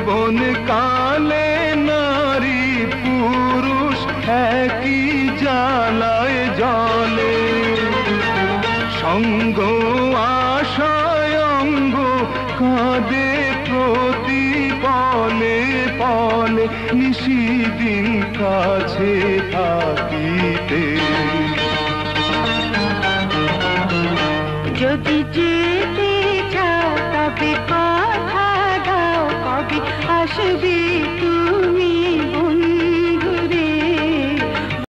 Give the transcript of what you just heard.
যৌবন কালে নারী পুরুষ একই জ্বালায় জলে, সঙ্গ আশায় অঙ্গ কাঁদে প্রতি পলে পলে, নিশিদিন কাছে থাকিতে